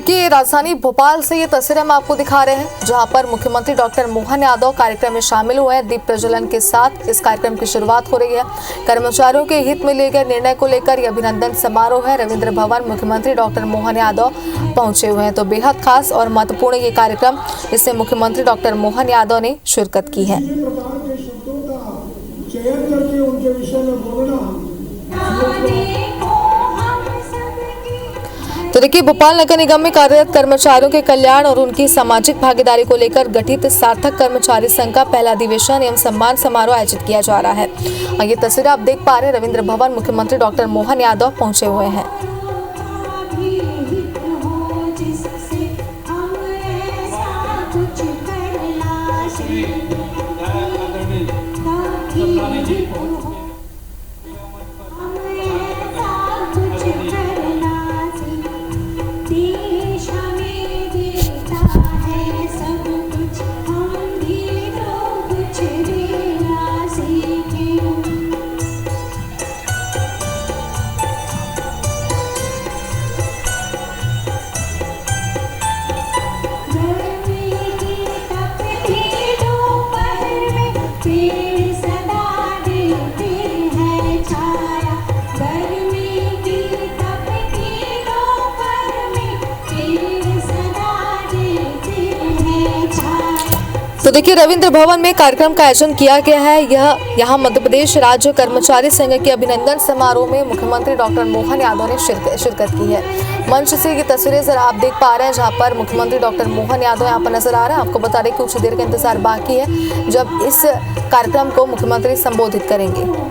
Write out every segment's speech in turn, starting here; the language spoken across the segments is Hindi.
देखिए, राजधानी भोपाल से ये तस्वीरें हम आपको दिखा रहे हैं, जहां पर मुख्यमंत्री डॉक्टर मोहन यादव कार्यक्रम में शामिल हुए हैं। दीप प्रज्वलन के साथ इस कार्यक्रम की शुरुआत हो रही है। कर्मचारियों के हित में लिए गए निर्णय को लेकर यह अभिनंदन समारोह है। रविंद्र भवन मुख्यमंत्री डॉक्टर मोहन यादव पहुंचे हुए हैं, तो बेहद खास और महत्वपूर्ण ये कार्यक्रम, इसमें मुख्यमंत्री डॉक्टर मोहन यादव ने शिरकत की है। तो देखिए, भोपाल नगर निगम में कार्यरत कर्मचारियों के कल्याण और उनकी सामाजिक भागीदारी को लेकर गठित सार्थक कर्मचारी संघ का पहला अधिवेशन एवं सम्मान समारोह आयोजित किया जा रहा है। और ये तस्वीर आप देख पा रहे हैं, रविंद्र भवन मुख्यमंत्री डॉक्टर मोहन यादव पहुंचे हुए हैं। तो देखिए, रविंद्र भवन में कार्यक्रम का आयोजन किया गया है। यहाँ मध्य प्रदेश राज्य कर्मचारी संघ के अभिनंदन समारोह में मुख्यमंत्री डॉक्टर मोहन यादव ने शिरकत की है। मंच से ये तस्वीरें जरा आप देख पा रहे हैं, जहाँ पर मुख्यमंत्री डॉक्टर मोहन यादव यहाँ पर नजर आ रहे हैं। आपको बता दें कि कुछ देर का इंतजार बाकी है, जब इस कार्यक्रम को मुख्यमंत्री संबोधित करेंगे।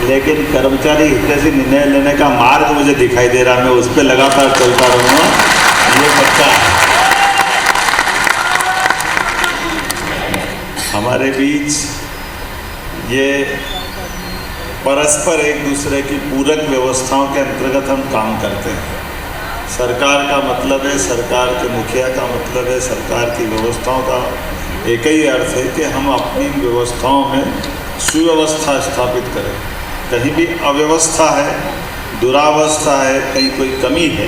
लेकिन कर्मचारी हित से निर्णय लेने का मार्ग मुझे दिखाई दे रहा है, मैं उस पर लगातार चलता रहूँगा, ये पक्का है। हमारे बीच ये परस्पर एक दूसरे की पूरक व्यवस्थाओं के अंतर्गत हम काम करते हैं। सरकार का मतलब है, सरकार के मुखिया का मतलब है, सरकार की व्यवस्थाओं का एक ही अर्थ है कि हम अपनी व्यवस्थाओं में सुव्यवस्था स्थापित करें। कहीं भी अव्यवस्था है, दुरावस्था है, कहीं कोई कमी है,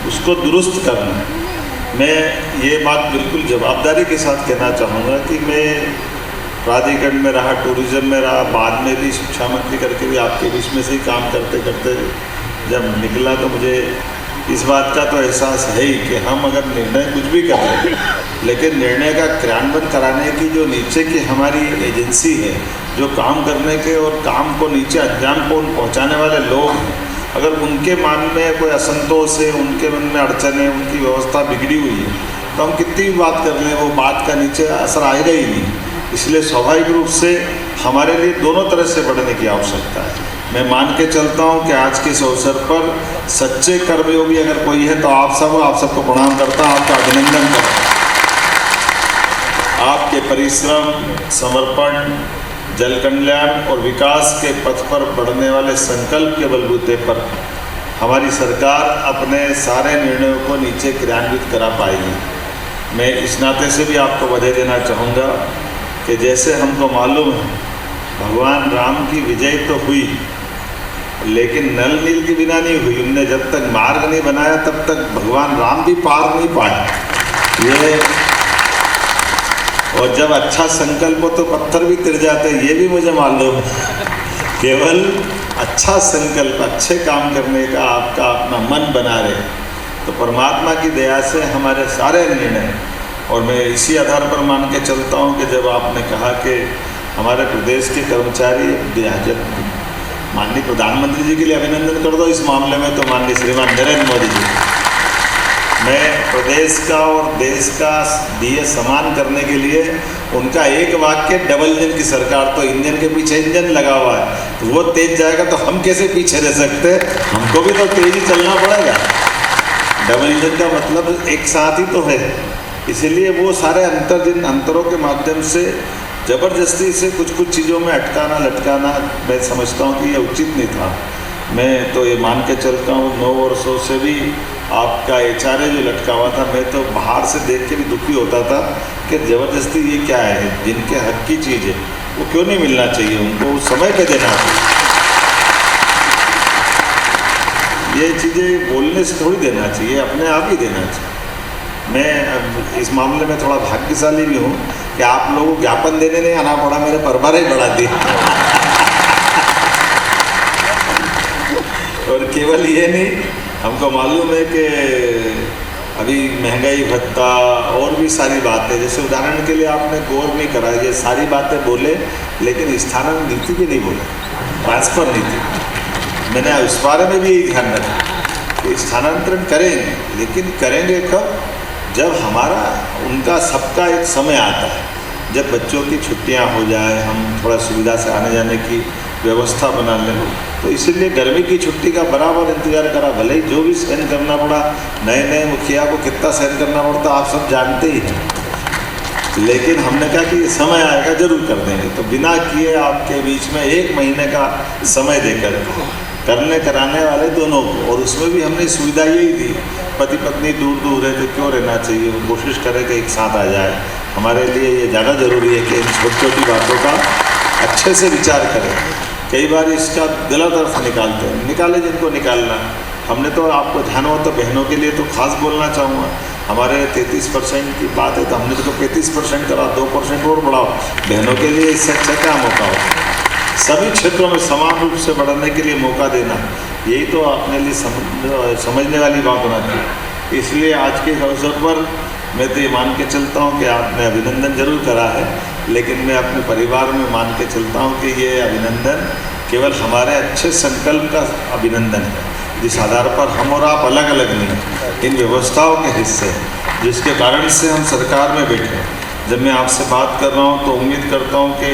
उसको दुरुस्त करना है। मैं ये बात बिल्कुल जवाबदारी के साथ कहना चाहूँगा कि मैं प्राधिकरण में रहा, टूरिज्म में रहा, बाद में भी शिक्षा मंत्री करके भी आपके बीच में से ही काम करते करते जब निकला, तो मुझे इस बात का तो एहसास है ही कि हम अगर निर्णय कुछ भी कर रहे हैं, लेकिन निर्णय का क्रियान्वयन कराने की जो नीचे की हमारी एजेंसी है, जो काम करने के और काम को नीचे अंजाम को पहुंचाने वाले लोग हैं, अगर उनके मन में कोई असंतोष है, उनके मन में अड़चन है, उनकी व्यवस्था बिगड़ी हुई है, तो हम कितनी भी बात कर लें, वो बात का नीचे असर आएगा ही नहीं। इसलिए स्वाभाविक रूप से हमारे लिए दोनों तरह से बढ़ने की आवश्यकता है। मैं मान के चलता हूँ कि आज के इस अवसर पर सच्चे कर्मयोगी अगर कोई है तो आप सबको प्रणाम करता हूँ, आपका अभिनंदन करता हूँ। आपके परिश्रम, समर्पण, जल कल्याण और विकास के पथ पर बढ़ने वाले संकल्प के बलबूते पर हमारी सरकार अपने सारे निर्णयों को नीचे क्रियान्वित करा पाएगी। मैं इस नाते से भी आपको बधाई देना चाहूँगा कि जैसे हमको मालूम है, भगवान राम की विजय तो हुई, लेकिन नल नील के बिना नहीं हुई। उनने जब तक मार्ग नहीं बनाया तब तक भगवान राम भी पार नहीं पाए। ये और जब अच्छा संकल्प हो तो पत्थर भी तिर जाते हैं, ये भी मुझे मालूम है। केवल अच्छा संकल्प, अच्छे काम करने का आपका अपना मन बना रहे, तो परमात्मा की दया से हमारे सारे निर्णय, और मैं इसी आधार पर मान के चलता हूँ कि जब आपने कहा कि हमारे प्रदेश के कर्मचारी, माननीय प्रधानमंत्री जी के लिए अभिनंदन कर दो इस मामले में, तो माननीय श्रीमान नरेंद्र मोदी जी, मैं प्रदेश का और देश का दिए समान करने के लिए उनका एक वाक्य, डबल इंजन की सरकार, तो इंजन के पीछे इंजन लगा हुआ है, तो वो तेज जाएगा तो हम कैसे पीछे रह सकते, हमको भी तो तेज ही चलना पड़ेगा। डबल इंजन का मतलब एक साथ ही तो है। इसीलिए वो सारे अंतरों के माध्यम से ज़बरदस्ती से कुछ चीज़ों में अटकाना लटकाना, मैं समझता हूँ कि ये उचित नहीं था। मैं तो ये मान के चलता हूँ 9 वर्षों से भी आपका HRA जो लटका हुआ था, मैं तो बाहर से देख के भी दुखी होता था कि ज़बरदस्ती ये क्या है, जिनके हक की चीज़ है वो क्यों नहीं मिलना चाहिए, उनको उस समय पे देना चाहिए। ये चीज़ें बोलने से थोड़ी देना चाहिए, अपने आप ही देना चाहिए। मैं इस मामले में थोड़ा भाग्यशाली भी हूँ कि आप लोगों को ज्ञापन देने नहीं आना पड़ा, मेरे परवार ही बढ़ा दी। और केवल ये नहीं, हमको मालूम है कि अभी महंगाई भत्ता और भी सारी बातें, जैसे उदाहरण के लिए आपने गौर नहीं करा, ये सारी बातें बोले लेकिन स्थानांतरण नीति भी नहीं बोले, ट्रांसफर नीति। मैंने उस बारे में भी यही ध्यान रखा कि स्थानांतरण करेंगे, लेकिन करेंगे कब, जब हमारा उनका सबका एक समय आता है, जब बच्चों की छुट्टियां हो जाए, हम थोड़ा सुविधा से आने जाने की व्यवस्था बना लें। तो इसीलिए गर्मी की छुट्टी का बराबर इंतजार करा, भले ही जो भी सहन करना पड़ा, नए नए मुखिया को कितना सहन करना पड़ता आप सब जानते ही हैं, लेकिन हमने कहा कि ये समय आएगा जरूर कर देंगे। तो बिना किए आपके बीच में 1 महीने का समय देकर करने कराने वाले दोनों को, और उसमें भी हमने सुविधा यही दी, पति पत्नी दूर दूर है तो क्यों रहना चाहिए, वो कोशिश करें कि एक साथ आ जाए। हमारे लिए ये ज़्यादा ज़रूरी है कि इन छोटी छोटी बातों का अच्छे से विचार करें। कई बार इसका गलत अर्थ निकालते हैं, निकाले जिनको निकालना। हमने तो आपको ध्यान हो तो बहनों के लिए तो खास बोलना चाहूँगा, हमारे 33% की बात है तो हमने तो 35% करा, 2% और बढ़ाओ, बहनों के लिए इससे अच्छा क्या मौका हो। सभी क्षेत्रों में समान रूप से बढ़ाने के लिए मौका देना, यही तो अपने लिए समझने वाली बात होना चाहिए। इसलिए आज के अवसर पर मैं तो ये मान के चलता हूँ कि आपने अभिनंदन जरूर करा है, लेकिन मैं अपने परिवार में मान के चलता हूँ कि ये अभिनंदन केवल हमारे अच्छे संकल्प का अभिनंदन है, जिस आधार पर हम और आप अलग अलग नहीं, इन व्यवस्थाओं के हिस्से हैं जिसके कारण से हम सरकार में बैठे हैं। जब मैं आपसे बात कर रहा हूँ तो उम्मीद करता हूँ कि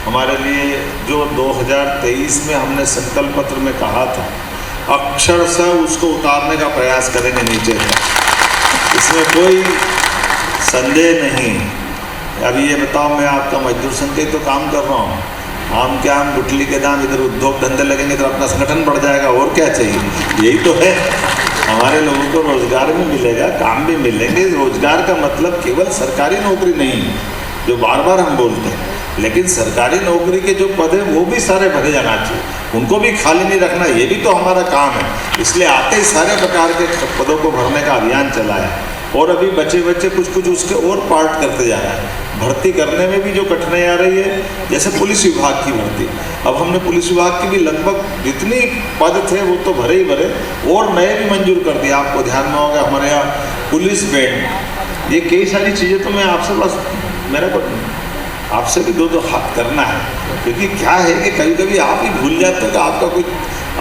हमारे लिए जो 2023 में हमने संकल्प पत्र में कहा था, अक्षरशः उसको उतारने का प्रयास करेंगे नीचे तक, इसमें कोई संदेह नहीं। अभी ये बताओ, मैं आपका मजदूर संघ के तो काम कर रहा हूँ, आम के आम गुठली के दाम, इधर उद्योग धंधे लगेंगे तो अपना संगठन बढ़ जाएगा, और क्या चाहिए, यही तो है। हमारे लोगों को रोजगार भी मिलेगा, काम भी मिलेंगे। रोजगार का मतलब केवल सरकारी नौकरी नहीं है जो बार बार हम बोलते हैं, लेकिन सरकारी नौकरी के जो पद हैं वो भी सारे भरे जाना चाहिए, उनको भी खाली नहीं रखना, ये भी तो हमारा काम है। इसलिए आते ही सारे प्रकार के पदों को भरने का अभियान चलाया, और अभी बच्चे कुछ उसके और पार्ट करते जा रहा है। भर्ती करने में भी जो कठिनाई आ रही है, जैसे पुलिस विभाग की भर्ती, अब हमने पुलिस विभाग की भी लगभग जितनी पद थे वो तो भरे ही भरे, और नए भी मंजूर कर दिए। आपको ध्यान में होगा हमारे यहाँ पुलिस बैंड, ये कई सारी चीज़ें तो मैं आपसे बस मेरे को आपसे भी दो हाथ करना है, क्योंकि क्या है कि कभी कभी आप ही भूल जाते हो कि आपका कुछ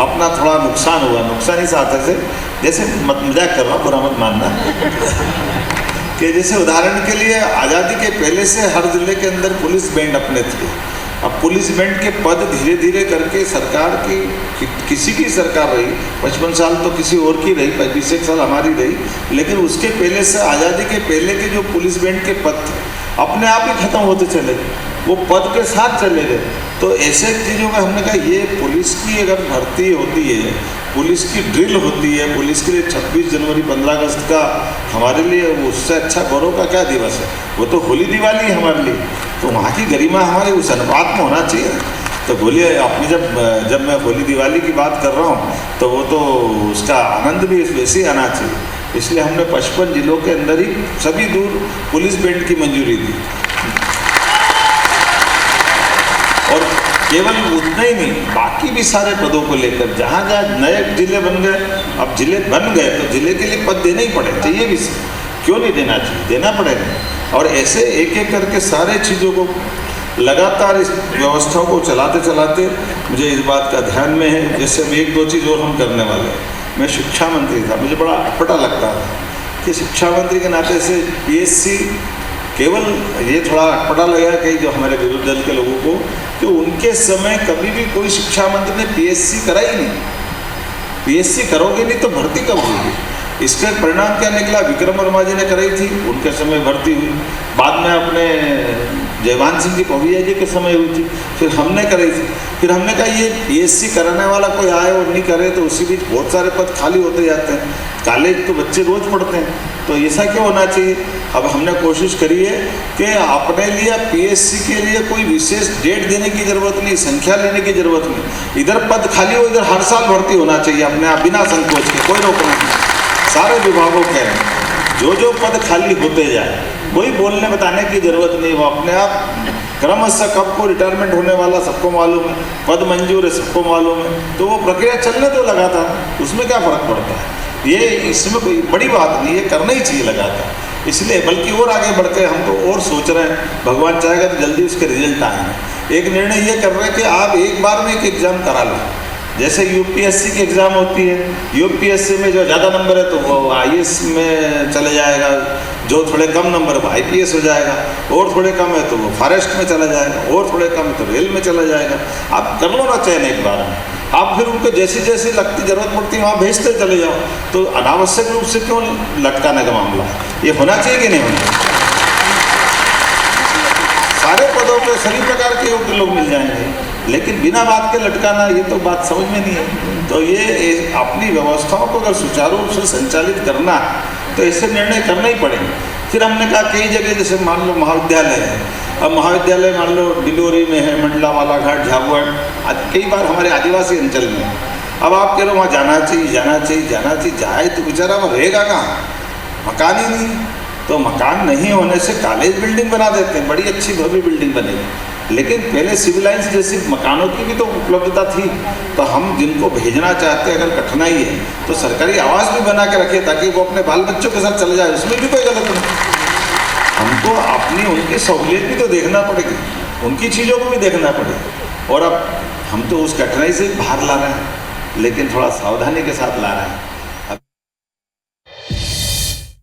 अपना थोड़ा नुकसान हुआ, नुकसान इस हाथ से, जैसे मजाक कर रहा हूँ, बुरा मत मानना कि जैसे उदाहरण के लिए आज़ादी के पहले से हर जिले के अंदर पुलिस बैंड अपने थे। अब पुलिस बैंड के पद धीरे धीरे करके सरकार की किसी की सरकार रही, 55 साल तो किसी और की रही, 25 साल हमारी रही, लेकिन उसके पहले से आज़ादी के पहले के जो पुलिस बैंड के पद थे अपने आप ही खत्म होते चले गए, वो पद के साथ चले गए। तो ऐसे चीज़ों में हमने कहा ये पुलिस की अगर भर्ती होती है, पुलिस की ड्रिल होती है, पुलिस के लिए 26 जनवरी 15 अगस्त का हमारे लिए उससे अच्छा गौरव का क्या दिवस है, वो तो होली दिवाली है हमारे लिए, तो वहाँ की गरिमा हमारे उस अनुपात में होना चाहिए। तो बोलिए आपने जब मैं होली दिवाली की बात कर रहा हूँ तो वो तो उसका आनंद भी वैसे ही आना चाहिए। इसलिए हमने 55 जिलों के अंदर ही सभी दूर पुलिस बैंड की मंजूरी दी, और केवल उतना ही नहीं, बाकी भी सारे पदों को लेकर जहाँ जहाँ नए जिले बन गए, अब जिले बन गए तो जिले के लिए पद देना ही पड़ेगा, चाहिए भी, क्यों नहीं देना चाहिए, देना पड़ेगा। और ऐसे एक एक करके सारे चीज़ों को लगातार इस व्यवस्था को चलाते चलाते मुझे इस बात का ध्यान में है, जैसे अब 1-2 चीज़ और हम करने वाले हैं। मैं शिक्षा मंत्री था, मुझे बड़ा अटपटा लगता था कि शिक्षा मंत्री के नाते से पीएससी, केवल ये थोड़ा अटपटा लगा कि जो हमारे विरोधी दल के लोगों को, कि उनके समय कभी भी कोई शिक्षा मंत्री ने पीएससी करा ही नहीं। पीएससी करोगे नहीं तो भर्ती कब होगी? इसका परिणाम क्या निकला? विक्रम वर्मा जी ने कराई थी, उनके समय भर्ती हुई, बाद में अपने जयवान सिंह जी पविया जी के समय हुई थी, फिर हमने कराई थी। फिर हमने कहा ये पीएससी कराने वाला कोई आए और नहीं करे तो उसी बीच बहुत सारे पद खाली होते जाते हैं। कॉलेज तो बच्चे रोज पढ़ते हैं, तो ऐसा क्यों होना चाहिए। अब हमने कोशिश करी है कि अपने लिए पीएससी के लिए कोई विशेष डेट देने की ज़रूरत नहीं, संख्या लेने की ज़रूरत नहीं। इधर पद खाली हो, इधर हर साल भर्ती होना चाहिए अपने आप, बिना संकोच के, कोई रोकना नहीं। सारे विभागों के जो पद खाली होते जाए, कोई बोलने बताने की ज़रूरत नहीं, वो अपने आप क्रमशः कब को रिटायरमेंट होने वाला सबको मालूम है, पद मंजूर है सबको मालूम है, तो वो प्रक्रिया चलने तो लगातार, उसमें क्या फ़र्क पड़ता है। ये इसमें कोई बड़ी बात नहीं है, करना ही चाहिए लगातार। इसलिए बल्कि और आगे बढ़ के हम तो और सोच रहे हैं, भगवान चाहेगा तो जल्दी उसके रिजल्ट आएंगे। एक निर्णय ये कर रहे हैं कि आप एक बार में एक एग्ज़ाम करा लो, जैसे यूपीएससी की एग्ज़ाम होती है, यूपीएससी में जो ज़्यादा नंबर है तो वो आईएएस में चले जाएगा, जो थोड़े कम नंबर है आईपीएस हो जाएगा, और थोड़े कम है तो वो फॉरेस्ट में चला जाएगा, और थोड़े कम है तो रेल में चला जाएगा। आप कर लो ना चयन एक बार में, आप फिर उनको जैसी जैसी लगती ज़रूरत पड़ती है वहाँ भेजते चले जाओ। तो अनावश्यक रूप से क्यों लटकाने का मामला, ये होना चाहिए कि नहीं होना चाहिए। सारे पदों पे सभी प्रकार के योग्य लोग मिल जाएंगे, लेकिन बिना बात के लटकाना, ये तो बात समझ में नहीं है। तो ये अपनी व्यवस्थाओं को अगर सुचारू रूप से संचालित करना है तो ऐसे निर्णय करना ही पड़ेंगे। फिर हमने कहा कई जगह जैसे मान लो महाविद्यालय है, अब महाविद्यालय मान लो डिलोरी में है, मंडला बालाघाट, झाबुआ, कई बार हमारे आदिवासी अंचल में। अब आप कह लो वहाँ जाना चाहिए, जाए तो बेचारा वहाँ रहेगा कहाँ, मकान ही नहीं। तो मकान नहीं होने से कॉलेज बिल्डिंग बना देते हैं, बड़ी अच्छी भव्य बिल्डिंग बनेगी, लेकिन पहले सिविल लाइन्स जैसी मकानों की भी तो उपलब्धता थी। तो हम जिनको भेजना चाहते हैं, अगर कठिनाई है तो सरकारी आवास भी बना के रखे ताकि वो अपने बाल बच्चों के साथ चले जाए, उसमें भी कोई गलत नहीं। हमको अपनी उनकी सहूलियत भी तो देखना पड़ेगी, उनकी चीज़ों को भी देखना पड़ेगा। और अब हम तो उस कठिनाई से बाहर ला रहे हैं, लेकिन थोड़ा सावधानी के साथ ला रहे हैं।